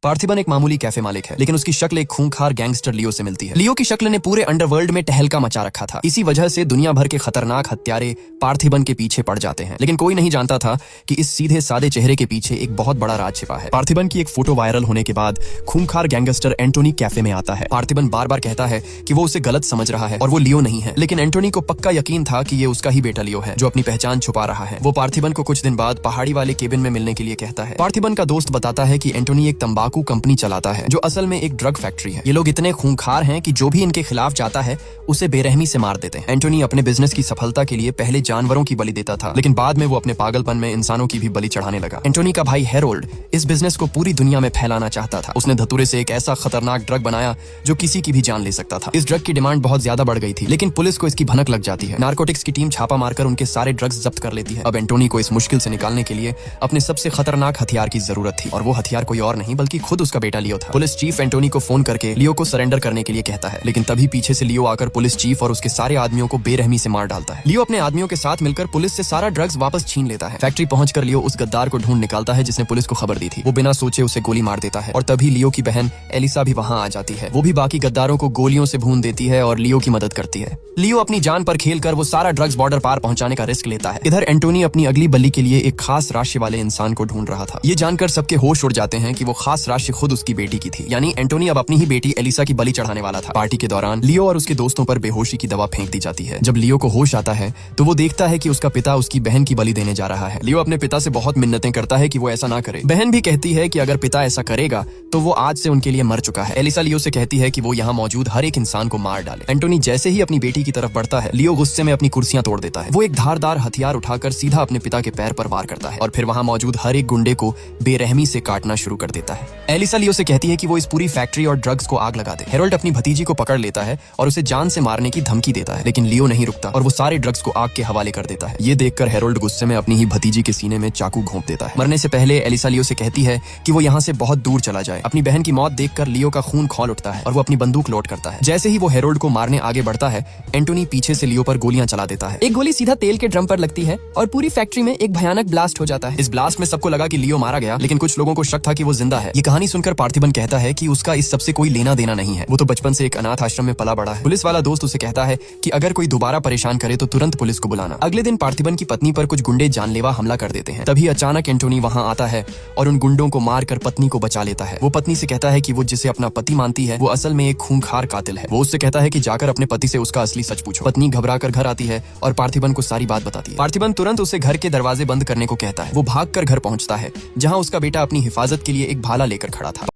पार्थिबन एक मामूली कैफे मालिक है, लेकिन उसकी शक्ल एक खूंखार गैंगस्टर लियो से मिलती है। लियो की शक्ल ने पूरे अंडरवर्ल्ड में तहलका मचा रखा था। इसी वजह से दुनिया भर के खतरनाक हत्यारे पार्थिबन के पीछे पड़ जाते हैं, लेकिन कोई नहीं जानता था कि इस सीधे सादे चेहरे के पीछे एक बहुत बड़ा राज छिपा है। पार्थिबन की एक फोटो वायरल होने के बाद खूंखार गैंगस्टर एंटोनी कैफे में आता है। पार्थिबन बार बार कहता है कि वो उसे गलत समझ रहा है और वो लियो नहीं है, लेकिन एंटोनी को पक्का यकीन था कि ये उसका ही बेटा लियो है जो अपनी पहचान छुपा रहा है। वो पार्थिबन को कुछ दिन बाद पहाड़ी वाले केबिन में मिलने के लिए कहता है। पार्थिबन का दोस्त बताता है कि एंटोनी एक तंबाकू कंपनी चलाता है जो असल में एक ड्रग फैक्ट्री है। ये लोग इतने खूंखार हैं कि जो भी इनके खिलाफ जाता है उसे बेरहमी से मार देते हैं। एंटोनी अपने बिजनेस की सफलता के लिए पहले जानवरों की बलि देता था, लेकिन बाद में वो अपने पागलपन में इंसानों की भी बलि चढ़ाने लगा। एंटोनी का भाई हेरोल्ड इस बिजनेस को पूरी दुनिया में फैलाना चाहता था। उसने धतूरे से एक ऐसा खतरनाक ड्रग बनाया जो किसी की भी जान ले सकता था। इस ड्रग की डिमांड बहुत ज्यादा बढ़ गई थी, लेकिन पुलिस को इसकी भनक लग जाती है। नारकोटिक्स की टीम छापा मारकर उनके सारे ड्रग्स जब्त कर लेती है। अब एंटोनी को इस मुश्किल से निकालने के लिए अपने सबसे खतरनाक हथियार की जरूरत थी, और वो हथियार कोई और नहीं बल्कि खुद उसका बेटा लियो था। पुलिस चीफ एंटोनी को फोन करके लियो को सरेंडर करने के लिए कहता है, लेकिन तभी पीछे से लियो आकर पुलिस चीफ और उसके सारे आदमियों को बेरहमी से मार डालता है। लियो अपने आदमियों के साथ मिलकर पुलिस से सारा ड्रग्स वापस छीन लेता है। फैक्ट्री पहुंचकर लियो उस गद्दार को ढूंढ निकालता है जिसने पुलिस को खबर दी थी। वो बिना सोचे उसे गोली मार देता है, और तभी लियो की बहन एलिसा भी वहां आ जाती है। वो भी बाकी गद्दारों को गोलियों से भून देती है और लियो की मदद करती है। लियो अपनी जान पर खेलकर वो सारा ड्रग्स बॉर्डर पार पहुंचाने का रिस्क लेता है। इधर एंटोनी अपनी अगली बलि के लिए एक खास राशि वाले इंसान को ढूंढ रहा था। ये जानकर सबके होश उड़ जाते हैं कि वो खास राशि खुद उसकी बेटी की थी, यानी एंटोनी अब अपनी ही बेटी एलिसा की बलि चढ़ाने वाला था। पार्टी के दौरान लियो और उसके दोस्तों पर बेहोशी की दवा फेंक दी जाती है। जब लियो को होश आता है तो वो देखता है कि उसका पिता उसकी बहन की बलि देने जा रहा है। लियो अपने पिता से बहुत मिन्नतें करता है कि वो ऐसा ना करे। बहन भी कहती है कि अगर पिता ऐसा करेगा तो वो आज से उनके लिए मर चुका है। एलिसा लियो से कहती है कि वो यहाँ मौजूद हर एक इंसान को मार डाले। एंटोनी जैसे ही अपनी बेटी की तरफ बढ़ता है, लियो गुस्से में अपनी कुर्सियां तोड़ देता है। वो एक धारदार हथियार उठाकर सीधा अपने पिता के पैर पर वार करता है और फिर वहां मौजूद हर एक गुंडे को बेरहमी से काटना शुरू कर देता है। एलिसा लियो से कहती है कि वो इस पूरी फैक्ट्री और ड्रग्स को आग लगा दे। हेरोल्ड अपनी भतीजी को पकड़ लेता है और उसे जान से मारने की धमकी देता है, लेकिन लियो नहीं रुकता और वो सारे ड्रग्स को आग के हवाले कर देता है। ये देखकर हेरोल्ड गुस्से में अपनी ही भतीजी के सीने में चाकू घोंप देता है। मरने से पहले एलिसा लियो से कहती है कि वो यहाँ से बहुत दूर चला जाए। अपनी बहन की मौत देखकर लियो का खून खौल उठता है और वो अपनी बंदूक लोड करता है। जैसे ही वो हेरोल्ड को मारने आगे बढ़ता है, एंटोनी पीछे से लियो पर गोलियां चला देता है। एक गोली सीधा तेल के ड्रम पर लगती है और पूरी फैक्ट्री में एक भयानक ब्लास्ट हो जाता है। इस ब्लास्ट में सबको लगा कि लियो मारा गया, लेकिन कुछ लोगों को शक था कि वो जिंदा है। ये कहानी सुनकर पार्थिबन कहता है कि उसका इस सबसे कोई लेना देना नहीं है। वो तो बचपन से एक अनाथ आश्रम में पला बड़ा है। पुलिस वाला दोस्त उसे कहता है कि अगर कोई दोबारा परेशान करे तो तुरंत पुलिस को बुलाना। अगले दिन पार्थिबन की पत्नी पर कुछ गुंडे जानलेवा हमला कर देते हैं। तभी अचानक एंटोनी वहां आता है और उन गुंडों को मारकर पत्नी को बचा लेता है। वो पत्नी से कहता है कि वो जिसे अपना पति मानती है वो असल में एक खूंखार कातिल है। वो उससे कहता है कि जाकर अपने पति से उसका असली सच पूछो। पत्नी घबराकर घर आती है और पार्थिबन को सारी बात बताती है। पार्थिबन तुरंत उसे घर के दरवाजे बंद करने को कहता है। वो भागकर घर पहुंचता है जहां उसका बेटा अपनी हिफाजत के लिए एक भाला लेकर खड़ा था।